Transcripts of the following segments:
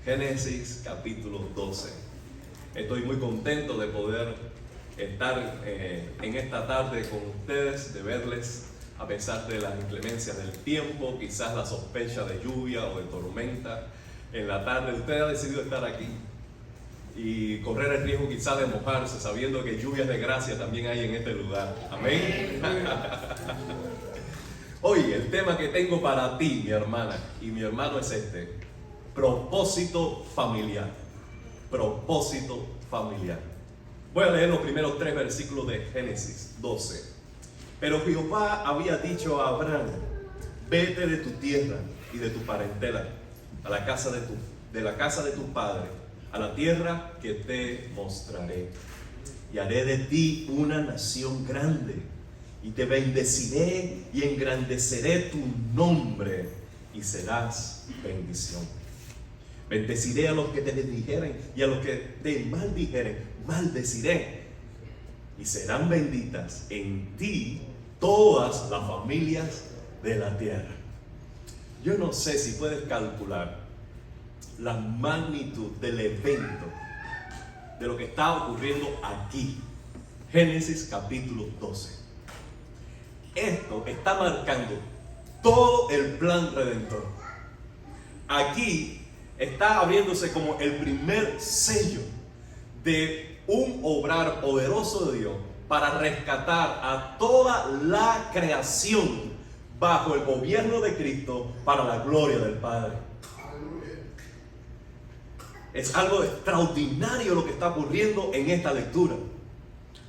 Génesis capítulo 12. Estoy muy contento de poder estar en esta tarde con ustedes, de verles a pesar de las inclemencias del tiempo, quizás la sospecha de lluvia o de tormenta. En la tarde usted ha decidido estar aquí y correr el riesgo quizás de mojarse, sabiendo que lluvias de gracia también hay en este lugar. Amén. Hoy el tema que tengo para ti, mi hermana y mi hermano, es este: propósito familiar. Propósito familiar. Voy a leer los primeros 3 versículos de Génesis 12. Pero Jehová había dicho a Abraham: vete de tu tierra y de tu parentela a la casa de tu padre, a la tierra que te mostraré. Y haré de ti una nación grande, y te bendeciré y engrandeceré tu nombre, y serás bendición. Bendeciré a los que te bendijeren, y a los que te maldijeren, maldeciré. Y serán benditas en ti todas las familias de la tierra. Yo no sé si puedes calcular la magnitud del evento, de lo que está ocurriendo aquí. Génesis capítulo 12. Esto está marcando todo el plan redentor. Aquí está abriéndose como el primer sello de un obrar poderoso de Dios para rescatar a toda la creación bajo el gobierno de Cristo para la gloria del Padre. Es algo extraordinario lo que está ocurriendo en esta lectura.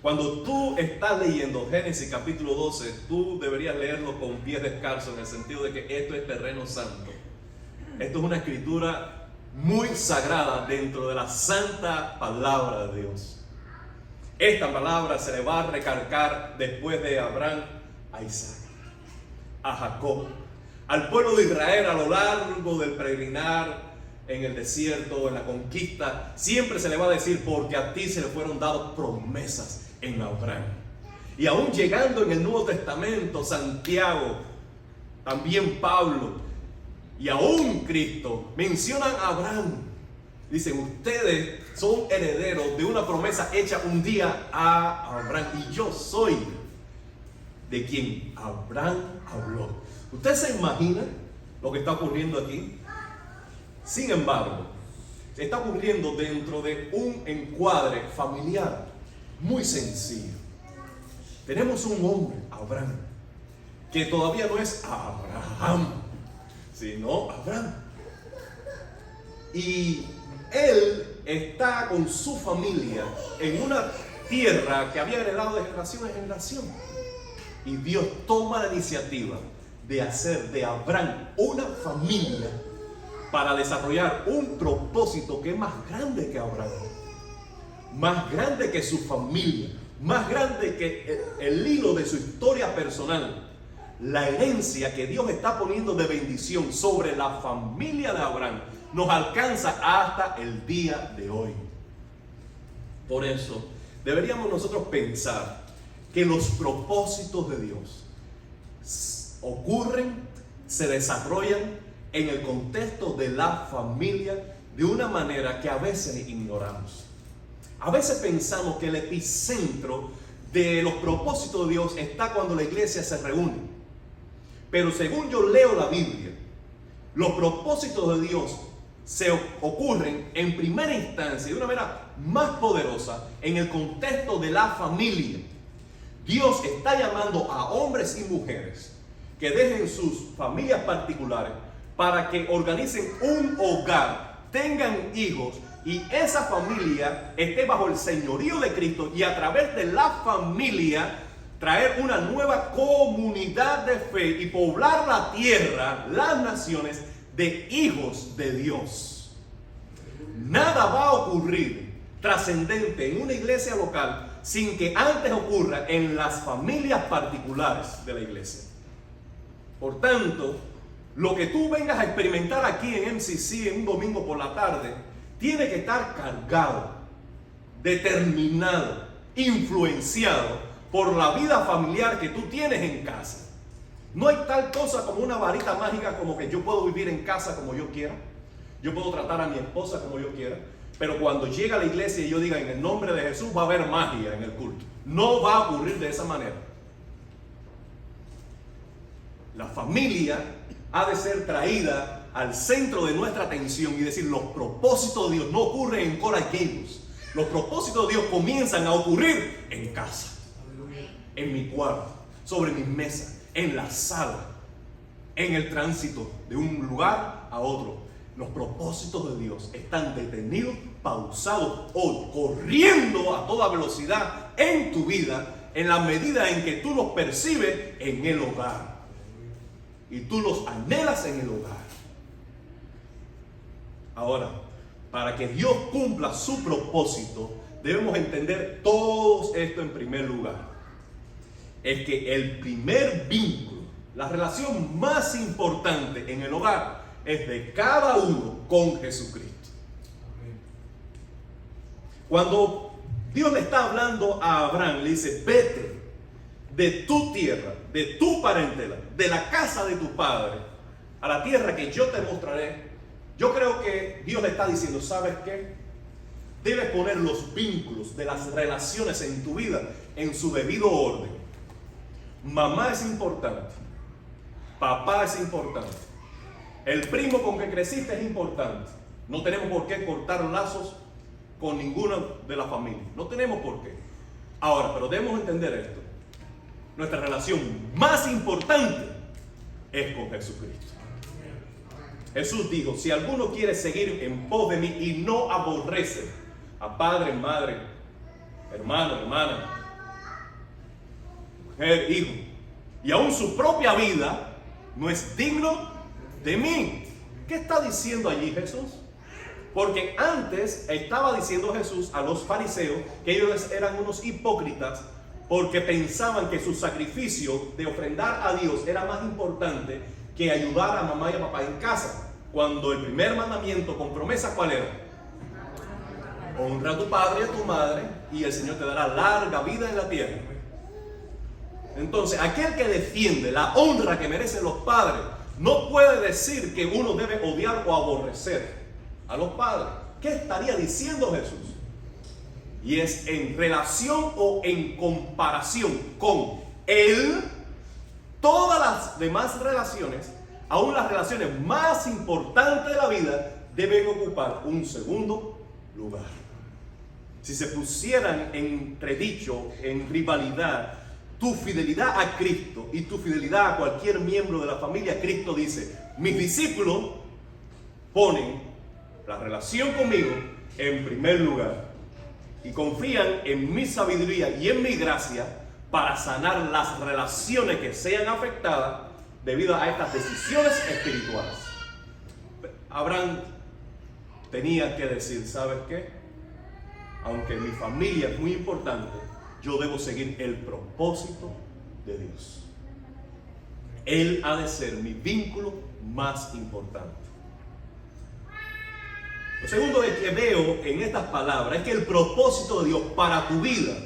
Cuando tú estás leyendo Génesis capítulo 12, tú deberías leerlo con pies descalzos, en el sentido de que esto es terreno santo. Esto es una escritura muy sagrada dentro de la santa palabra de Dios. Esta palabra se le va a recalcar después de Abraham a Isaac, a Jacob, al pueblo de Israel a lo largo del peregrinar en el desierto, en la conquista. Siempre se le va a decir: porque a ti se le fueron dadas promesas en Abraham. Y aún llegando en el Nuevo Testamento, Santiago, también Pablo y aún Cristo mencionan a Abraham. Dicen: ustedes son herederos de una promesa hecha un día a Abraham, y yo soy de quien Abraham habló. ¿Usted se imagina lo que está ocurriendo aquí? Sin embargo, está ocurriendo dentro de un encuadre familiar muy sencillo. Tenemos un hombre, Abraham, que todavía no es Abraham, sino Abraham. Y él está con su familia en una tierra que había heredado de generación en generación. Y Dios toma la iniciativa de hacer de Abraham una familia para desarrollar un propósito que es más grande que Abraham, más grande que su familia, más grande que el hilo de su historia personal. La herencia que Dios está poniendo de bendición sobre la familia de Abraham nos alcanza hasta el día de hoy. Por eso deberíamos nosotros pensar que los propósitos de Dios ocurren, se desarrollan en el contexto de la familia de una manera que a veces ignoramos. A veces pensamos que el epicentro de los propósitos de Dios está cuando la iglesia se reúne. Pero según yo leo la Biblia, los propósitos de Dios se ocurren en primera instancia de una manera más poderosa en el contexto de la familia. Dios está llamando a hombres y mujeres que dejen sus familias particulares para que organicen un hogar, tengan hijos, y esa familia esté bajo el señorío de Cristo, y a través de la familia traer una nueva comunidad de fe y poblar la tierra, las naciones, de hijos de Dios. Nada va a ocurrir trascendente en una iglesia local sin que antes ocurra en las familias particulares de la iglesia. Por tanto, lo que tú vengas a experimentar aquí en MCC en un domingo por la tarde tiene que estar cargado, determinado, influenciado por la vida familiar que tú tienes en casa. No hay tal cosa como una varita mágica como que yo puedo vivir en casa como yo quiera. Yo puedo tratar a mi esposa como yo quiera, pero cuando llega a la iglesia y yo diga en el nombre de Jesús, va a haber magia en el culto. No va a ocurrir de esa manera. La familia ha de ser traída al centro de nuestra atención y decir, los propósitos de Dios no ocurren en Coral Gables. Los propósitos de Dios comienzan a ocurrir en casa, en mi cuarto, sobre mi mesa, en la sala, en el tránsito de un lugar a otro. Los propósitos de Dios están detenidos, pausados o corriendo a toda velocidad en tu vida en la medida en que tú los percibes en el hogar. Y tú los anhelas en el hogar. Ahora, para que Dios cumpla su propósito, debemos entender todo esto en primer lugar. Es que el primer vínculo, la relación más importante en el hogar, es de cada uno con Jesucristo. Cuando Dios le está hablando a Abraham, le dice, vete de tu tierra, de tu parentela, de la casa de tu padre, a la tierra que yo te mostraré. Yo creo que Dios le está diciendo, ¿sabes qué? Debes poner los vínculos de las relaciones en tu vida en su debido orden. Mamá es importante, papá es importante, el primo con que creciste es importante. No tenemos por qué cortar lazos con ninguna de las familias, no tenemos por qué. Ahora, pero debemos entender esto. Nuestra relación más importante es con Jesucristo. Jesús dijo, si alguno quiere seguir en pos de mí y no aborrece a padre, madre, hermano, hermana, mujer, hijo, y aún su propia vida, no es digno de mí. ¿Qué está diciendo allí Jesús? Porque antes estaba diciendo Jesús a los fariseos que ellos eran unos hipócritas, porque pensaban que su sacrificio de ofrendar a Dios era más importante que ayudar a mamá y a papá en casa. Cuando el primer mandamiento con promesa, ¿cuál era? Honra a tu padre y a tu madre y el Señor te dará larga vida en la tierra. Entonces, aquel que defiende la honra que merecen los padres no puede decir que uno debe odiar o aborrecer a los padres. ¿Qué estaría diciendo Jesús? Y es en relación o en comparación con Él, todas las demás relaciones, aún las relaciones más importantes de la vida, deben ocupar un segundo lugar. Si se pusieran en entredicho, en rivalidad, tu fidelidad a Cristo y tu fidelidad a cualquier miembro de la familia, Cristo dice, mis discípulos ponen la relación conmigo en primer lugar y confían en mi sabiduría y en mi gracia para sanar las relaciones que sean afectadas debido a estas decisiones espirituales. Abraham tenía que decir, ¿sabes qué? Aunque mi familia es muy importante, yo debo seguir el propósito de Dios. Él ha de ser mi vínculo más importante. Lo segundo que veo en estas palabras es que el propósito de Dios para tu vida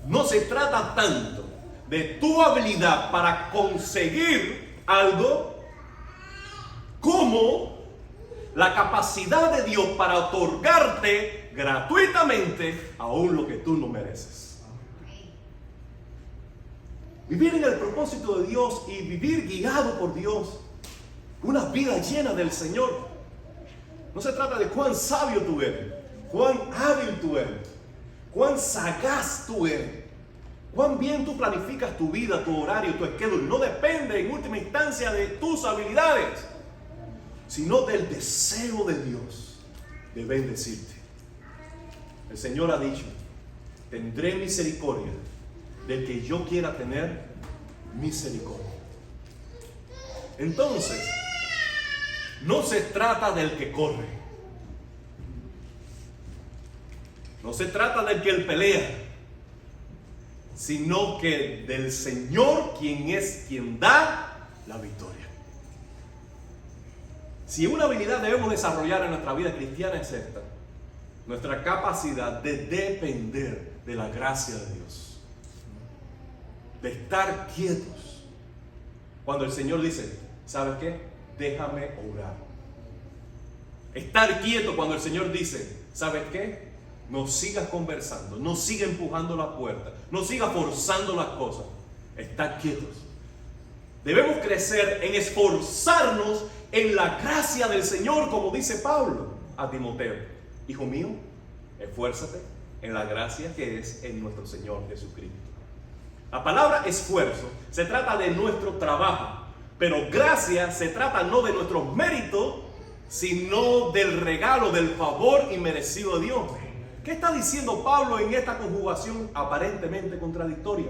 no se trata tanto de tu habilidad para conseguir algo como la capacidad de Dios para otorgarte gratuitamente aún lo que tú no mereces. Vivir en el propósito de Dios y vivir guiado por Dios, una vida llena del Señor, no se trata de cuán sabio tú eres, cuán hábil tú eres, cuán sagaz tú eres, cuán bien tú planificas tu vida, tu horario, tu schedule. No depende en última instancia de tus habilidades, sino del deseo de Dios de bendecirte. El Señor ha dicho, tendré misericordia del que yo quiera tener misericordia. Entonces, no se trata del que corre, no se trata del que él pelea, sino que del Señor, quien da la victoria. Si una habilidad debemos desarrollar en nuestra vida cristiana es esta: nuestra capacidad de depender de la gracia de Dios, de estar quietos cuando el Señor dice, ¿sabes qué? Déjame orar. Estar quieto cuando el Señor dice, ¿sabes qué? No sigas conversando, no sigas empujando la puerta, no sigas forzando las cosas. Estar quietos. Debemos crecer en esforzarnos en la gracia del Señor, como dice Pablo a Timoteo. Hijo mío, esfuérzate en la gracia que es en nuestro Señor Jesucristo. La palabra esfuerzo se trata de nuestro trabajo, pero gracia se trata no de nuestros méritos, sino del regalo, del favor inmerecido de Dios. ¿Qué está diciendo Pablo en esta conjugación aparentemente contradictoria?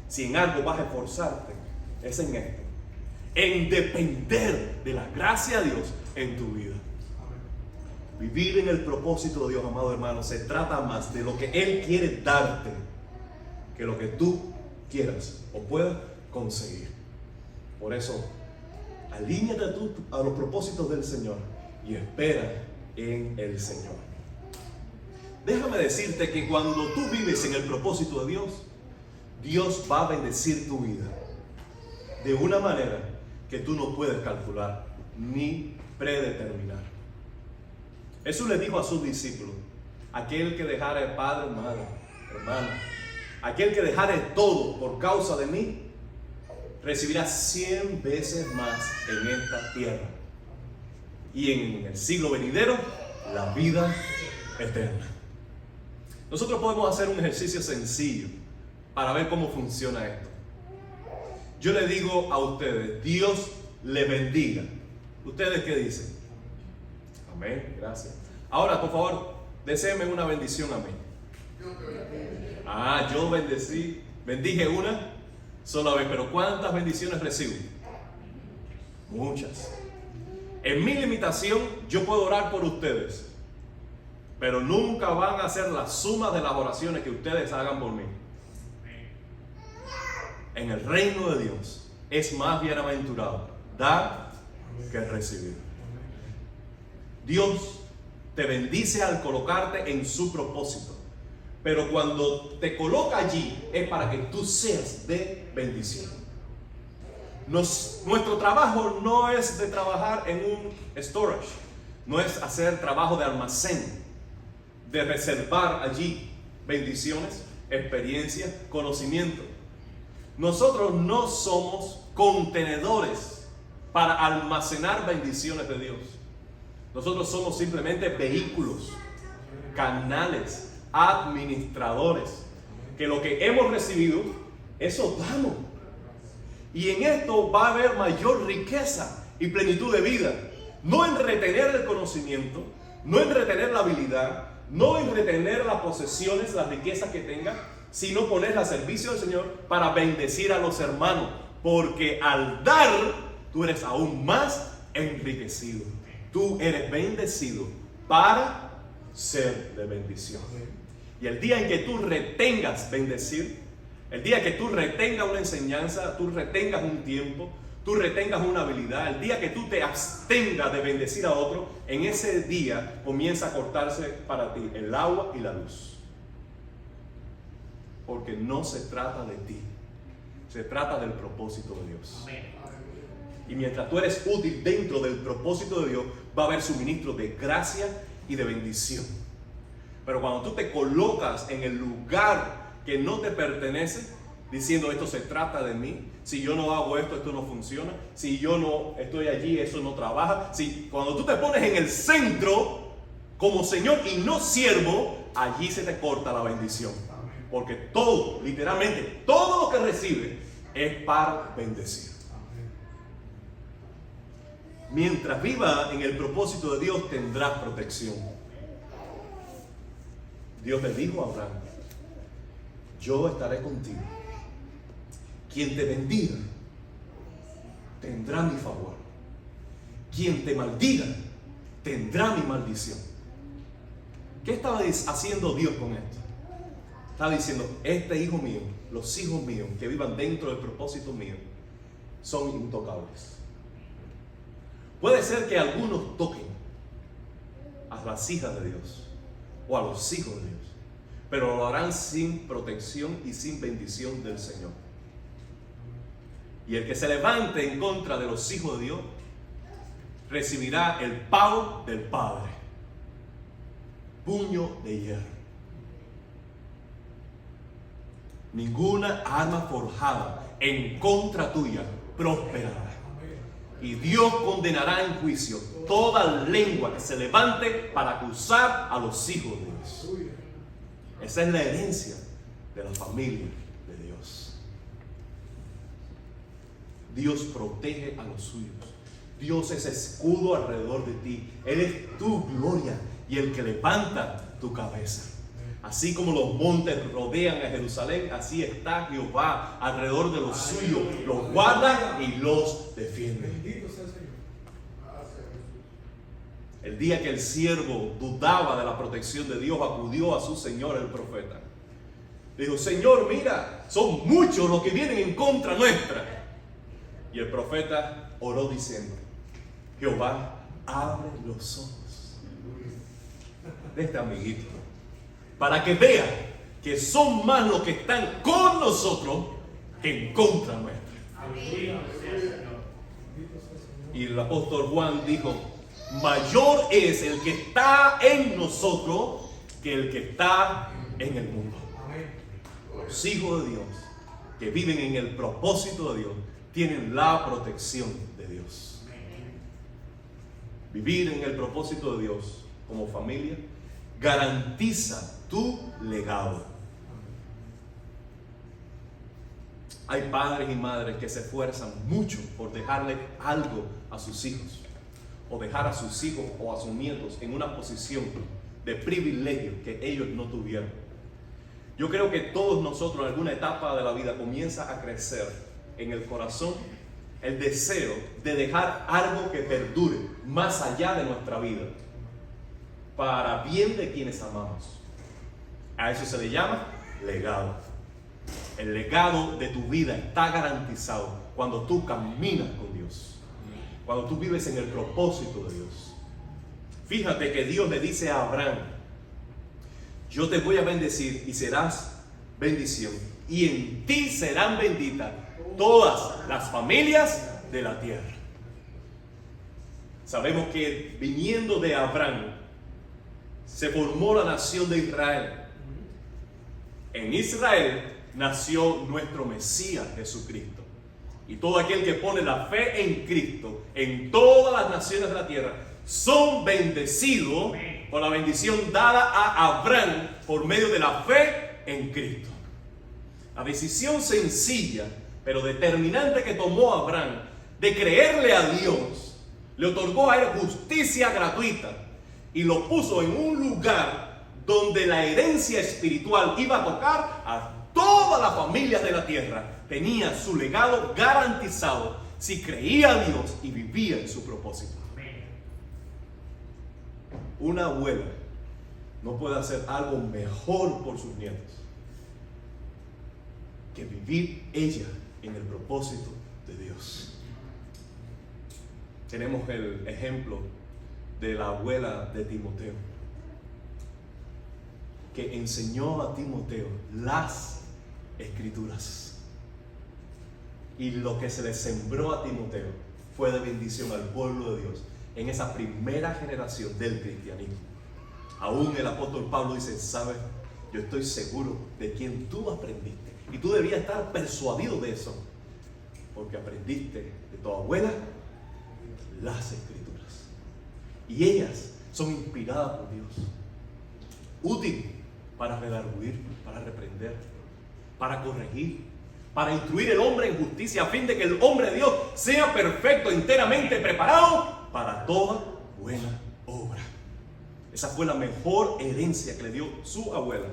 Si en algo vas a esforzarte, es en esto, en depender de la gracia de Dios en tu vida. Vivir en el propósito de Dios, amado hermano, se trata más de lo que Él quiere darte que lo que tú quieras o puedas conseguir. Por eso, alíñate a los propósitos del Señor y espera en el Señor. Déjame decirte que cuando tú vives en el propósito de Dios, Dios va a bendecir tu vida de una manera que tú no puedes calcular ni predeterminar. Jesús le dijo a sus discípulos, aquel que dejare padre, madre, hermano, aquel que dejare todo por causa de mí, recibirá 100 veces más en esta tierra y en el siglo venidero la vida eterna. Nosotros podemos hacer un ejercicio sencillo para ver cómo funciona esto. Yo le digo a ustedes, Dios le bendiga. ¿Ustedes qué dicen? Amén, gracias. Ahora, por favor, deséenme una bendición a mí. Yo bendije una sola vez, pero ¿cuántas bendiciones recibo? Muchas. En mi limitación, yo puedo orar por ustedes, pero nunca van a ser la suma de las oraciones que ustedes hagan por mí. En el reino de Dios es más bienaventurado dar que recibir. Dios te bendice al colocarte en su propósito, pero cuando te coloca allí es para que tú seas de bendición. Nuestro trabajo no es de trabajar en un storage, no es hacer trabajo de almacén, de reservar allí bendiciones, experiencia, conocimiento. Nosotros no somos contenedores para almacenar bendiciones de Dios. Nosotros somos simplemente vehículos, canales, administradores, que lo que hemos recibido, eso damos. Y en esto va a haber mayor riqueza y plenitud de vida. No en retener el conocimiento, no en retener la habilidad, no en retener las posesiones, las riquezas que tenga, sino ponerlas al servicio del Señor para bendecir a los hermanos. Porque al dar, tú eres aún más enriquecido. Tú eres bendecido para ser de bendición. Y el día en que tú retengas bendecir, el día que tú retengas una enseñanza, tú retengas un tiempo, tú retengas una habilidad, el día que tú te abstengas de bendecir a otro, en ese día comienza a cortarse para ti el agua y la luz. Porque no se trata de ti, se trata del propósito de Dios. Y mientras tú eres útil dentro del propósito de Dios, va a haber suministro de gracia y de bendición. Pero cuando tú te colocas en el lugar que no te pertenece, diciendo esto se trata de mí, si yo no hago esto, esto no funciona, si yo no estoy allí, eso no trabaja. Cuando tú te pones en el centro como Señor y no siervo, allí se te corta la bendición. Porque todo, literalmente, todo lo que recibe es para bendecir. Mientras viva en el propósito de Dios, tendrás protección. Dios le dijo a Abraham, yo estaré contigo. Quien te bendiga, tendrá mi favor. Quien te maldiga, tendrá mi maldición. ¿Qué estaba haciendo Dios con esto? Estaba diciendo, este hijo mío, los hijos míos que vivan dentro del propósito mío, son intocables. Puede ser que algunos toquen a las hijas de Dios o a los hijos de Dios, pero lo harán sin protección y sin bendición del Señor. Y el que se levante en contra de los hijos de Dios recibirá el pago del Padre. Puño de hierro. Ninguna arma forjada en contra tuya prosperará. Y Dios condenará en juicio toda lengua que se levante para acusar a los hijos de Dios. Esa es la herencia de la familia de Dios. Dios protege a los suyos. Dios es escudo alrededor de ti. Él es tu gloria y el que levanta tu cabeza. Así como los montes rodean a Jerusalén, así está Jehová alrededor de los suyos, los guarda y los defiende. El día que el siervo dudaba de la protección de Dios, acudió a su señor el profeta. Dijo: Señor, mira, son muchos los que vienen en contra nuestra. Y el profeta oró diciendo: Jehová, abre los ojos de este amiguito, para que vea que son más los que están con nosotros que en contra nuestra. Y el apóstol Juan dijo: mayor es el que está en nosotros que el que está en el mundo. Los hijos de Dios que viven en el propósito de Dios tienen la protección de Dios. Vivir en el propósito de Dios como familia garantiza tu legado. Hay padres y madres que se esfuerzan mucho por dejarle algo a sus hijos, o dejar a sus hijos o a sus nietos en una posición de privilegio que ellos no tuvieron. Yo creo que todos nosotros en alguna etapa de la vida comienza a crecer en el corazón el deseo de dejar algo que perdure más allá de nuestra vida, para bien de quienes amamos. A eso se le llama legado. El legado de tu vida está garantizado cuando tú caminas con Dios, cuando tú vives en el propósito de Dios. Fíjate que Dios le dice a Abraham: yo te voy a bendecir y serás bendición, y en ti serán benditas todas las familias de la tierra. Sabemos que viniendo de Abraham se formó la nación de Israel. En Israel nació nuestro Mesías Jesucristo. Y todo aquel que pone la fe en Cristo, en todas las naciones de la tierra, son bendecidos por la bendición dada a Abraham por medio de la fe en Cristo. La decisión sencilla pero determinante que tomó Abraham de creerle a Dios le otorgó a él justicia gratuita y lo puso en un lugar donde la herencia espiritual iba a tocar a todas las familias de la tierra. Tenía su legado garantizado si creía a Dios y vivía en su propósito. Una abuela no puede hacer algo mejor por sus nietos que vivir ella en el propósito de Dios. Tenemos el ejemplo de la abuela de Timoteo, que enseñó a Timoteo las Escrituras. Y lo que se le sembró a Timoteo fue de bendición al pueblo de Dios en esa primera generación del cristianismo. Aún el apóstol Pablo dice: sabes, yo estoy seguro de quien tú aprendiste. Y tú debías estar persuadido de eso, porque aprendiste de tu abuela las Escrituras. Y ellas son inspiradas por Dios, útiles para redarguir, para reprender, para corregir, para instruir el hombre en justicia, a fin de que el hombre de Dios sea perfecto, enteramente preparado para toda buena obra. Esa fue la mejor herencia que le dio su abuela,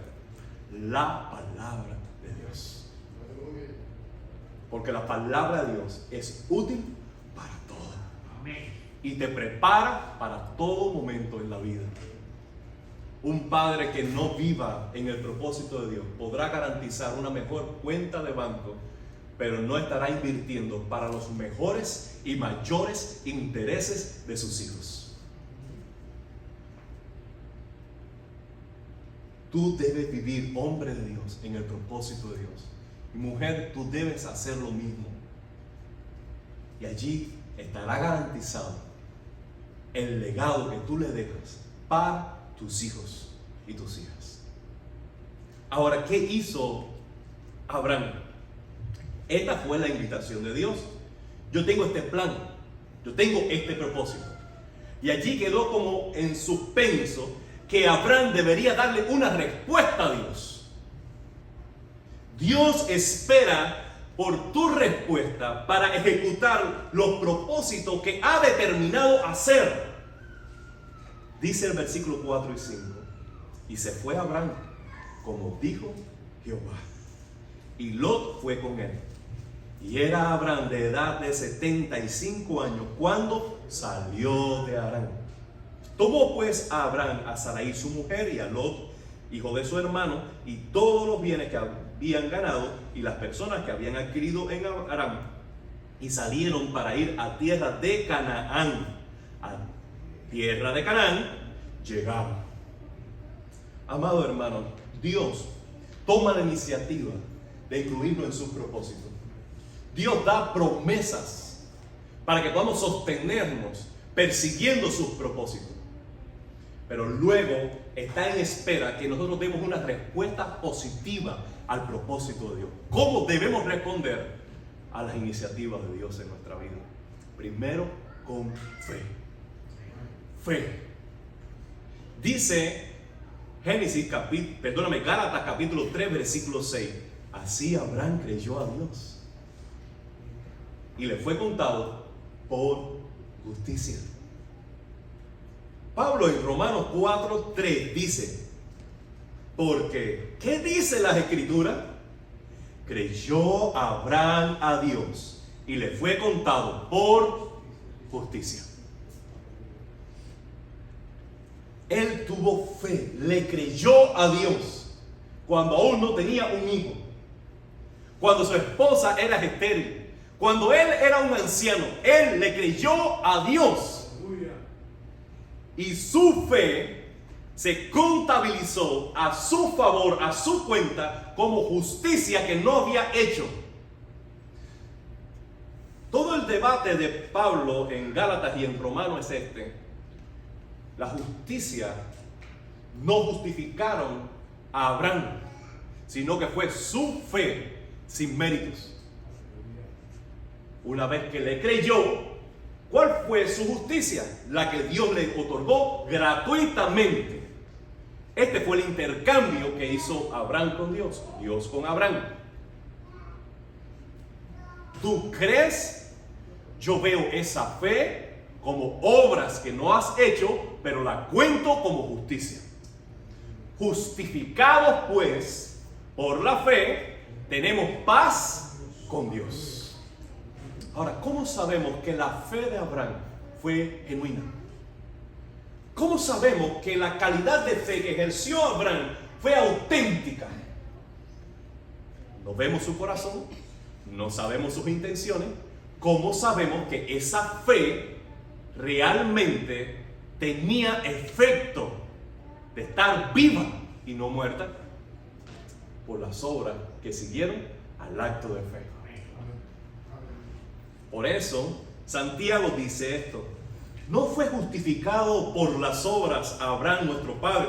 la palabra de Dios. Porque la palabra de Dios es útil para todo. Amén. Y te prepara para todo momento en la vida. Un padre que no viva en el propósito de Dios podrá garantizar una mejor cuenta de banco, pero no estará invirtiendo para los mejores y mayores intereses de sus hijos. Tú debes vivir, hombre de Dios, en el propósito de Dios. Y mujer, tú debes hacer lo mismo. Y allí estará garantizado el legado que tú le dejas para tus hijos y tus hijas. Ahora, ¿qué hizo Abraham? Esta fue la invitación de Dios. Yo tengo este plan, yo tengo este propósito. Y allí quedó como en suspenso que Abraham debería darle una respuesta a Dios. Dios espera por tu respuesta para ejecutar los propósitos que ha determinado hacer. Dice el versículo 4 y 5. Y se fue Abraham, como dijo Jehová. Y Lot fue con él. Y era Abraham de edad de 75 años cuando salió de Harán. Tomó pues a Abraham a Sarai su mujer y a Lot, hijo de su hermano, y todos los bienes que habían ganado y las personas que habían adquirido en Harán, y salieron para ir a tierra de Canaán. A tierra de Canaán llegaron. Amado hermano, Dios toma la iniciativa de incluirnos en sus propósitos. Dios da promesas para que podamos sostenernos persiguiendo sus propósitos. Pero luego está en espera que nosotros demos una respuesta positiva al propósito de Dios. ¿Cómo debemos responder a las iniciativas de Dios en nuestra vida? Primero, con fe. Fe. Dice Gálatas capítulo 3, versículo 6. Así Abraham creyó a Dios y le fue contado por justicia. Pablo en Romanos 4:3 dice, porque, ¿qué dice las Escrituras? Creyó Abraham a Dios y le fue contado por justicia. Él tuvo fe, le creyó a Dios cuando aún no tenía un hijo, cuando su esposa era estéril, cuando él era un anciano. Él le creyó a Dios. Y su fe se contabilizó a su favor, a su cuenta, como justicia que no había hecho. Todo el debate de Pablo en Gálatas y en Romanos es este. La justicia no justificaron a Abraham, sino que fue su fe sin méritos. Una vez que le creyó, ¿cuál fue su justicia? La que Dios le otorgó gratuitamente. Este fue el intercambio que hizo Abraham con Dios, Dios con Abraham. ¿Tú crees? Yo veo esa fe como obras que no has hecho, pero la cuento como justicia. Justificados pues por la fe, tenemos paz con Dios. Ahora, ¿cómo sabemos que la fe de Abraham fue genuina? ¿Cómo sabemos que la calidad de fe que ejerció Abraham fue auténtica? No vemos su corazón, no sabemos sus intenciones. ¿Cómo sabemos que esa fe realmente tenía efecto de estar viva y no muerta? Por las obras que siguieron al acto de fe. Por eso, Santiago dice esto: no fue justificado por las obras Abraham nuestro padre.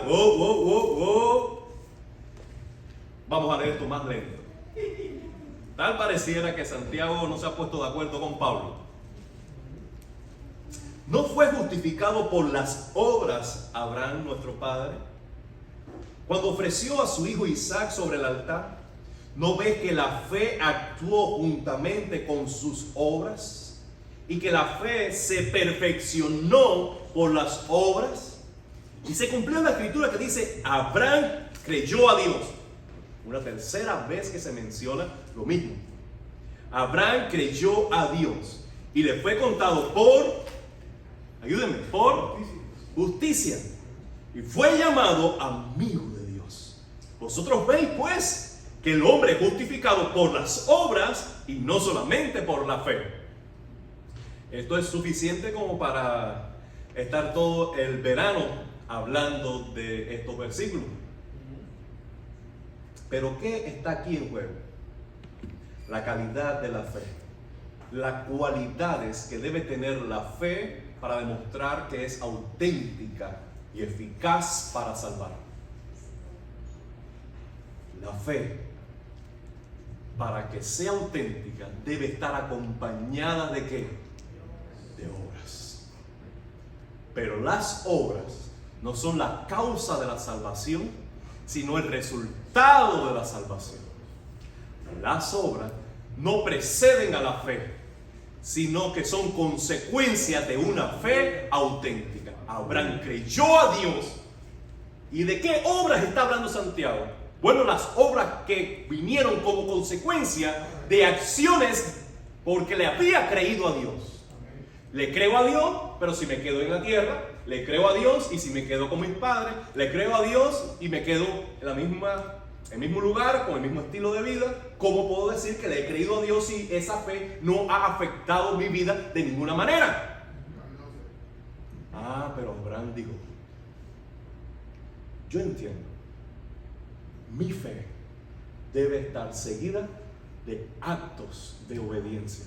Vamos a leer esto más lento. Tal pareciera que Santiago no se ha puesto de acuerdo con Pablo. No fue justificado por las obras Abraham nuestro padre cuando ofreció a su hijo Isaac sobre el altar. ¿No ves que la fe actuó juntamente con sus obras? Y que la fe se perfeccionó por las obras. Y se cumplió la escritura que dice: Abraham creyó a Dios. Una tercera vez que se menciona lo mismo. Abraham creyó a Dios y le fue contado por, ayúdenme, por justicia. Y fue llamado amigo de Dios. Vosotros veis pues que el hombre es justificado por las obras y no solamente por la fe. Esto es suficiente como para estar todo el verano hablando de estos versículos. Pero ¿qué está aquí en juego? La calidad de la fe. Las cualidades que debe tener la fe para demostrar que es auténtica y eficaz para salvar. La fe, para que sea auténtica, debe estar acompañada ¿de qué? De obras. Pero las obras no son la causa de la salvación, sino el resultado de la salvación. Las obras no preceden a la fe, sino que son consecuencias de una fe auténtica. Abraham creyó a Dios. ¿Y de qué obras está hablando Santiago? Bueno, las obras que vinieron como consecuencia de acciones porque le había creído a Dios. Le creo a Dios, pero si me quedo en la tierra, le creo a Dios y si me quedo con mis padres, le creo a Dios y me quedo en el mismo lugar, con el mismo estilo de vida. ¿Cómo puedo decir que le he creído a Dios si esa fe no ha afectado mi vida de ninguna manera? Pero Abraham dijo, yo entiendo, mi fe debe estar seguida de actos de obediencia.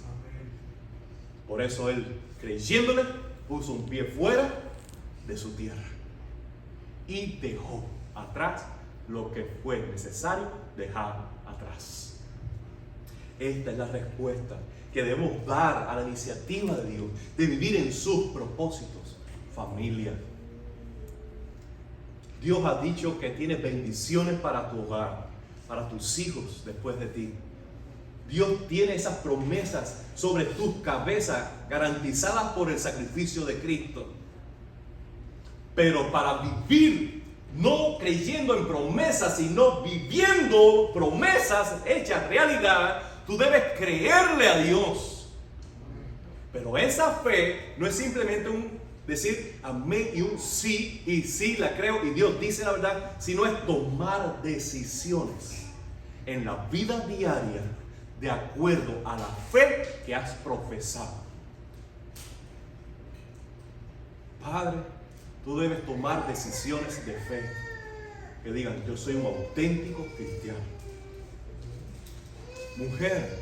Por eso él, creyéndole, puso un pie fuera de su tierra y dejó atrás lo que fue necesario dejar atrás. Esta es la respuesta que debemos dar a la iniciativa de Dios de vivir en sus propósitos. Familia, Dios ha dicho que tiene bendiciones para tu hogar, para tus hijos después de ti. Dios tiene esas promesas sobre tus cabezas garantizadas por el sacrificio de Cristo. Pero para vivir no creyendo en promesas, sino viviendo promesas hechas realidad, tú debes creerle a Dios. Pero esa fe no es simplemente un decir amén y un sí, y sí la creo y Dios dice la verdad, sino es tomar decisiones en la vida diaria de acuerdo a la fe que has profesado. Padre, tú debes tomar decisiones de fe que digan, yo soy un auténtico cristiano. Mujer,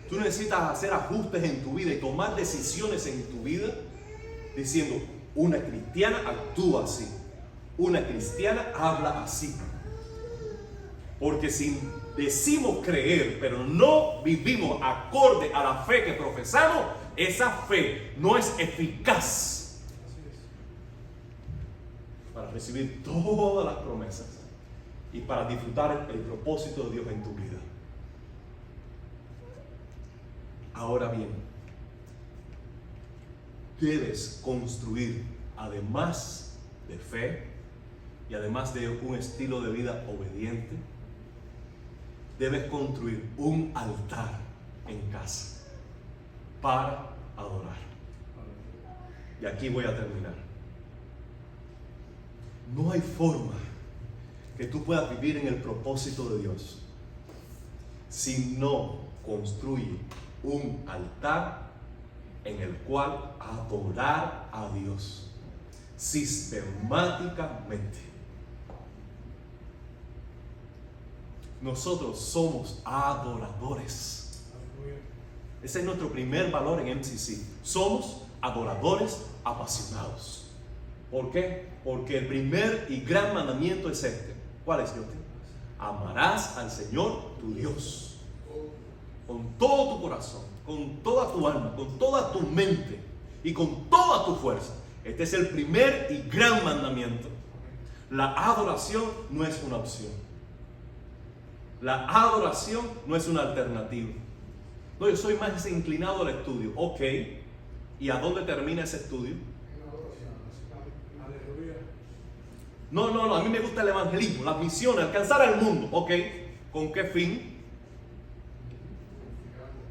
tú necesitas hacer ajustes en tu vida y tomar decisiones en tu vida diciendo, una cristiana actúa así, una cristiana habla así. Porque si decimos creer, pero no vivimos acorde a la fe que profesamos, esa fe no es eficaz para recibir todas las promesas y para disfrutar el propósito de Dios en tu vida. Ahora bien, debes construir, además de fe y además de un estilo de vida obediente, debes construir un altar en casa para adorar. Y aquí voy a terminar. No hay forma que tú puedas vivir en el propósito de Dios si no construye un altar en el cual adorar a Dios sistemáticamente. Nosotros somos adoradores. Ese es nuestro primer valor en MCC. Somos adoradores apasionados. ¿Por qué? Porque el primer y gran mandamiento es este. ¿Cuál es, Dios? Amarás al Señor tu Dios con todo tu corazón, con toda tu alma, con toda tu mente y con toda tu fuerza. Este es el primer y gran mandamiento. La adoración no es una opción. La adoración no es una alternativa. No, yo soy más inclinado al estudio. Ok, ¿y a dónde termina ese estudio? No, a mí me gusta el evangelismo, las misiones, alcanzar al mundo. Ok, ¿con qué fin?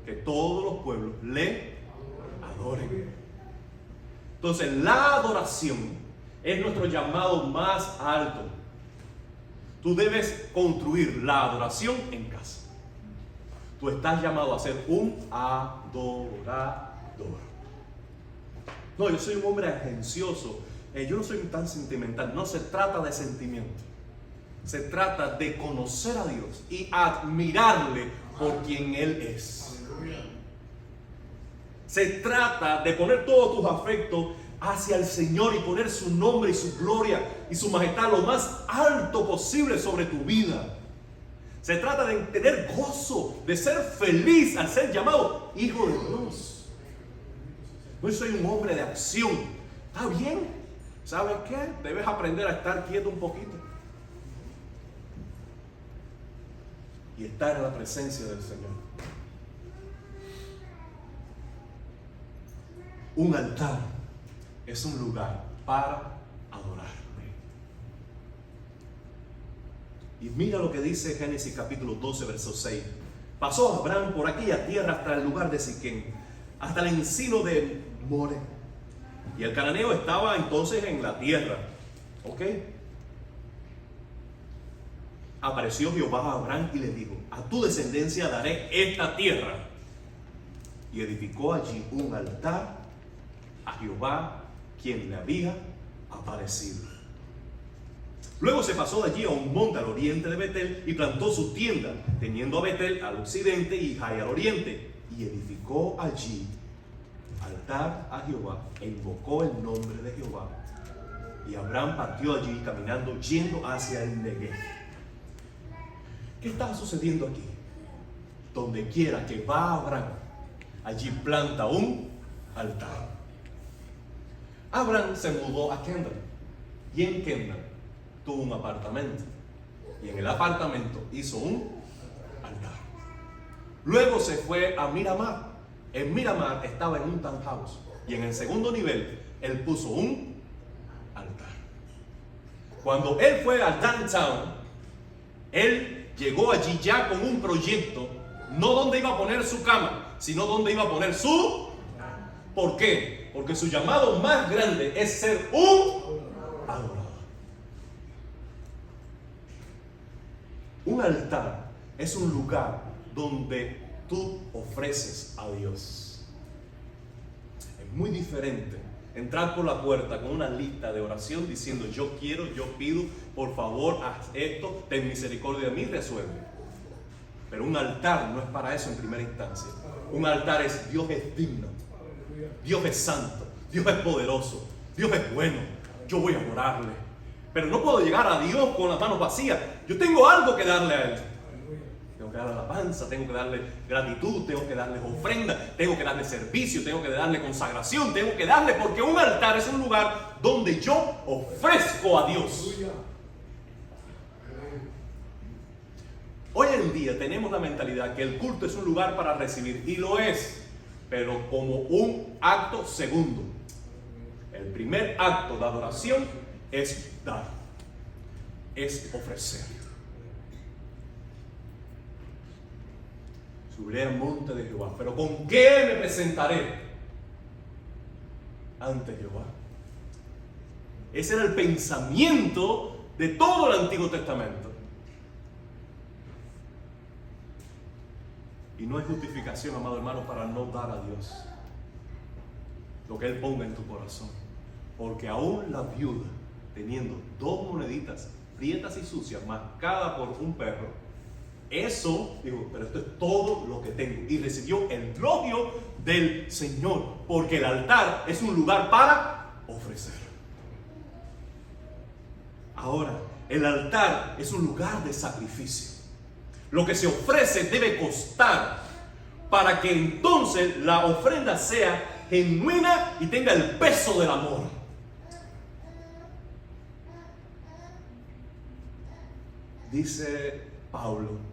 Que todos los pueblos le adoren. Entonces, la adoración es nuestro llamado más alto. Tú debes construir la adoración en casa. Tú estás llamado a ser un adorador. No, yo soy un hombre agencioso. Yo no soy tan sentimental. No se trata de sentimiento. Se trata de conocer a Dios y admirarle por quien Él es. Se trata de poner todos tus afectos hacia el Señor y poner su nombre y su gloria y su majestad lo más alto posible sobre tu vida. Se trata de tener gozo, de ser feliz al ser llamado hijo de Dios. No soy un hombre de acción. Está bien. ¿Sabes qué? Debes aprender a estar quieto un poquito y estar en la presencia del Señor. Un altar es un lugar para adorarme. Y mira lo que dice Génesis capítulo 12, verso 6. Pasó Abraham por aquella tierra hasta el lugar de Siquem, hasta el encino de More. Y el cananeo estaba entonces en la tierra. ¿Ok? Apareció Jehová a Abraham y le dijo: a tu descendencia daré esta tierra. Y edificó allí un altar a Jehová, quien le había aparecido. Luego se pasó de allí a un monte al oriente de Betel y plantó su tienda, teniendo a Betel al occidente y Jai al oriente. Y edificó allí altar a Jehová e invocó el nombre de Jehová. Y Abraham partió allí caminando, yendo hacia el Negev. ¿Qué está sucediendo aquí? Donde quiera que va Abraham, allí planta un altar. Abraham se mudó a Kendall y en Kendall tuvo un apartamento y en el apartamento hizo un altar. Luego se fue a Miramar. En Miramar estaba en un townhouse y en el segundo nivel él puso un altar. Cuando él fue al downtown, él llegó allí ya con un proyecto, no donde iba a poner su cama, sino donde iba a poner su... ¿Por qué? Porque su llamado más grande es ser un adorador. Un altar es un lugar donde tú ofreces a Dios. Es muy diferente entrar por la puerta con una lista de oración diciendo: yo quiero, yo pido, por favor, haz esto, ten misericordia de mí, resuelve. Pero un altar no es para eso en primera instancia. Un altar es: Dios es digno, Dios es santo, Dios es poderoso, Dios es bueno, yo voy a adorarle. Pero no puedo llegar a Dios con las manos vacías. Yo tengo algo que darle a Él. Tengo que darle alabanza, tengo que darle gratitud, tengo que darle ofrenda, tengo que darle servicio, tengo que darle consagración, tengo que darle, porque un altar es un lugar donde yo ofrezco a Dios. Hoy en día tenemos la mentalidad que el culto es un lugar para recibir, y lo es, pero como un acto segundo. El primer acto de adoración es dar, es ofrecer. Subiré al monte de Jehová, pero ¿con qué me presentaré ante Jehová? Ese era el pensamiento de todo el Antiguo Testamento. Y no es justificación, amado hermano, para no dar a Dios lo que Él ponga en tu corazón. Porque aún la viuda, teniendo 2 moneditas prietas y sucias, mascada por un perro, eso, digo, pero esto es todo lo que tengo. Y recibió el elogio del Señor, porque el altar es un lugar para ofrecer. Ahora, el altar es un lugar de sacrificio. Lo que se ofrece debe costar, para que entonces la ofrenda sea genuina y tenga el peso del amor. Dice Pablo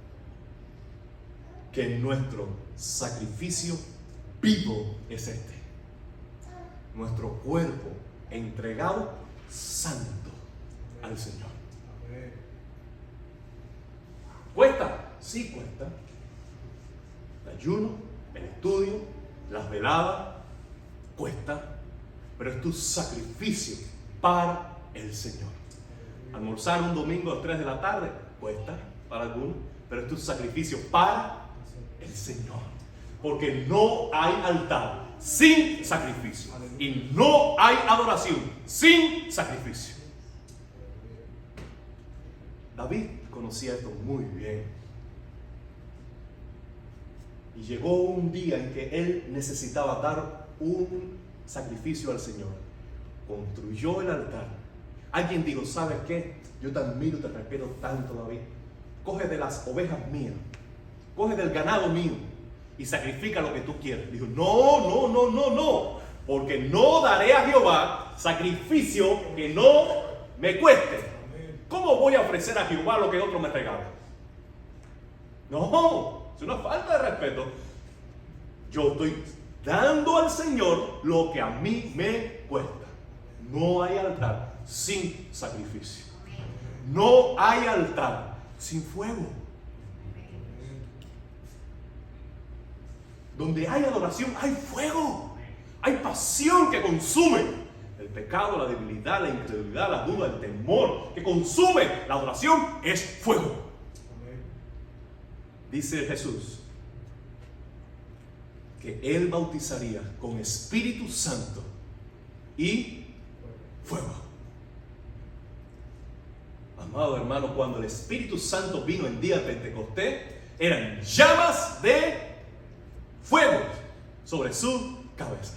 que nuestro sacrificio vivo es este: nuestro cuerpo entregado santo al Señor. ¿Cuesta? Sí cuesta. El ayuno, el estudio, las veladas, cuesta, pero es tu sacrificio para el Señor. Almorzar un domingo a las 3 de la tarde cuesta para algunos, pero es tu sacrificio para el Señor. Porque no hay altar sin sacrificio, y no hay adoración sin sacrificio. David conocía esto muy bien. Y llegó un día en que él necesitaba dar un sacrificio al Señor. construyó el altar. Alguien dijo, ¿sabes qué? Yo te admiro, te respeto tanto, David. Coge de las ovejas mías, coge del ganado mío y sacrifica lo que tú quieras. Dijo, no, porque no daré a Jehová sacrificio que no me cueste. ¿Cómo voy a ofrecer a Jehová lo que otro me regala? No, es una falta de respeto. Yo estoy dando al Señor lo que a mí me cuesta. No hay altar sin sacrificio. No hay altar sin fuego. Donde hay adoración hay fuego. Hay pasión que consume. El pecado, la debilidad, la incredulidad, la duda, el temor que consume la adoración es fuego. Dice Jesús que Él bautizaría con Espíritu Santo y fuego. Amado hermano, cuando el Espíritu Santo vino en día de Pentecostés, eran llamas de fuego sobre sus cabezas.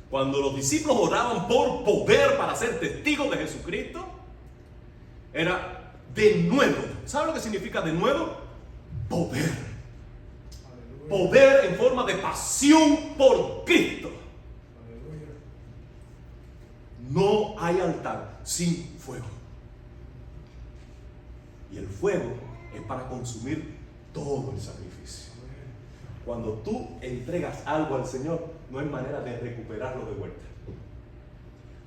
Cuando los discípulos oraban por poder para ser testigos de Jesucristo, era de nuevo. ¿Sabe lo que significa de nuevo? Poder. Aleluya. Poder en forma de pasión por Cristo. Aleluya. No hay altar sin fuego. Y el fuego es para consumir todo el sacrificio. Cuando tú entregas algo al Señor, no hay manera de recuperarlo de vuelta.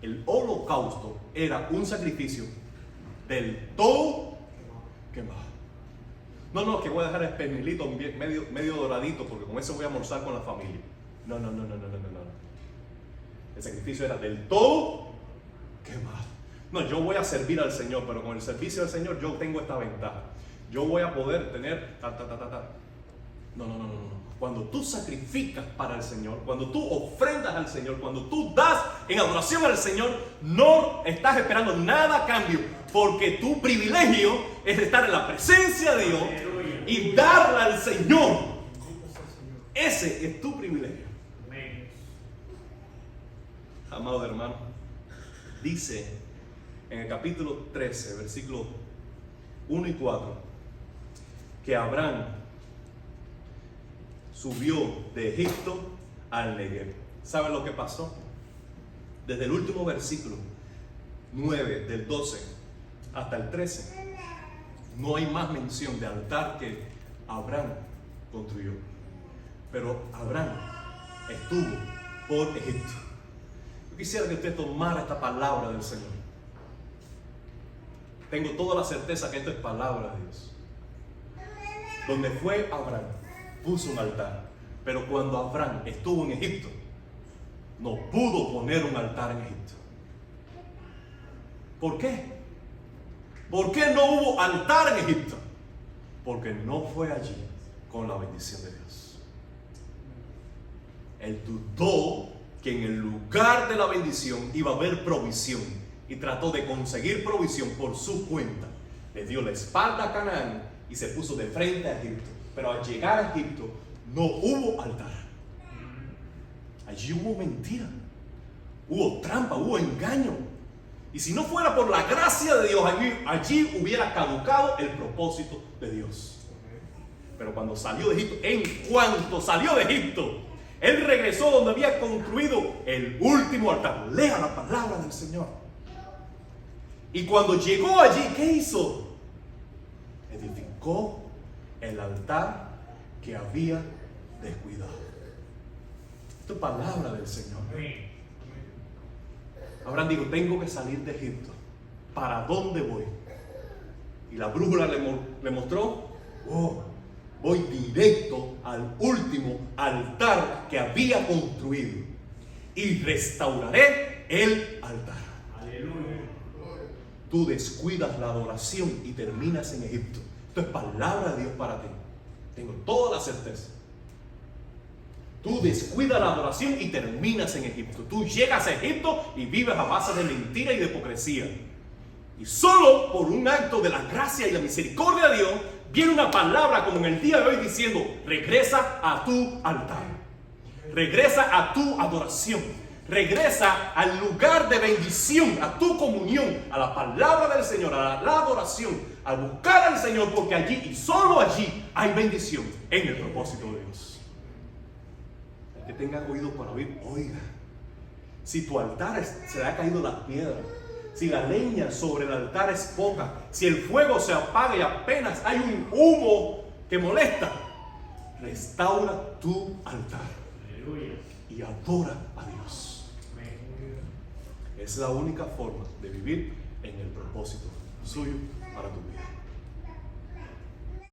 El holocausto era un sacrificio del todo quemado. No, que voy a dejar el pernilito medio doradito porque con eso voy a almorzar con la familia. No. El sacrificio era del todo quemado. No, yo voy a servir al Señor, pero con el servicio al Señor yo tengo esta ventaja. Yo voy a poder tener No. Cuando tú sacrificas para el Señor, cuando tú ofrendas al Señor, cuando tú das en adoración al Señor, no estás esperando nada a cambio, porque tu privilegio es estar en la presencia de Dios y darle al Señor. Ese es tu privilegio. Amado hermano, dice en el capítulo 13, versículos 1 y 4, que Abraham subió de Egipto al Negev. ¿Saben lo que pasó? Desde el último versículo 9 del 12 hasta el 13, no hay más mención de altar que Abraham construyó. Pero Abraham estuvo por Egipto. Yo quisiera que usted tomara esta palabra del Señor. Tengo toda la certeza que esto es palabra de Dios. Donde fue Abraham, puso un altar, pero cuando Abraham estuvo en Egipto, no pudo poner un altar en Egipto. ¿Por qué? ¿Por qué no hubo altar en Egipto? Porque no fue allí con la bendición de Dios. Él dudó que en el lugar de la bendición iba a haber provisión y trató de conseguir provisión por su cuenta. Le dio la espalda a Canaán y se puso de frente a Egipto. Pero al llegar a Egipto no hubo altar. Allí hubo mentira, hubo trampa, hubo engaño. Y si no fuera por la gracia de Dios, allí hubiera caducado el propósito de Dios. Pero cuando salió de Egipto, en cuanto salió de Egipto, él regresó donde había construido el último altar. Lea la palabra del Señor. Y cuando llegó allí, ¿qué hizo? Edificó el altar que había descuidado. Esto es palabra del Señor. Abraham dijo, tengo que salir de Egipto. ¿Para dónde voy? Y la brújula le mostró, voy directo al último altar que había construido y restauraré el altar. Aleluya. Tú descuidas la adoración y terminas en Egipto. Esto es palabra de Dios para ti. Tengo toda la certeza. Tú descuidas la adoración y terminas en Egipto. Tú llegas a Egipto y vives a base de mentira y de hipocresía. Y solo por un acto de la gracia y la misericordia de Dios viene una palabra como en el día de hoy diciendo, regresa a tu altar. Regresa a tu adoración. Regresa al lugar de bendición, a tu comunión, a la palabra del Señor, a la adoración, a buscar al Señor, porque allí y solo allí hay bendición en el propósito de Dios. El que tenga oído para oír, oiga. Si tu altar se le ha caído la piedra, si la leña sobre el altar es poca, si el fuego se apaga y apenas hay un humo que molesta, restaura tu altar y adora a Dios. Es la única forma de vivir en el propósito suyo para tu vida.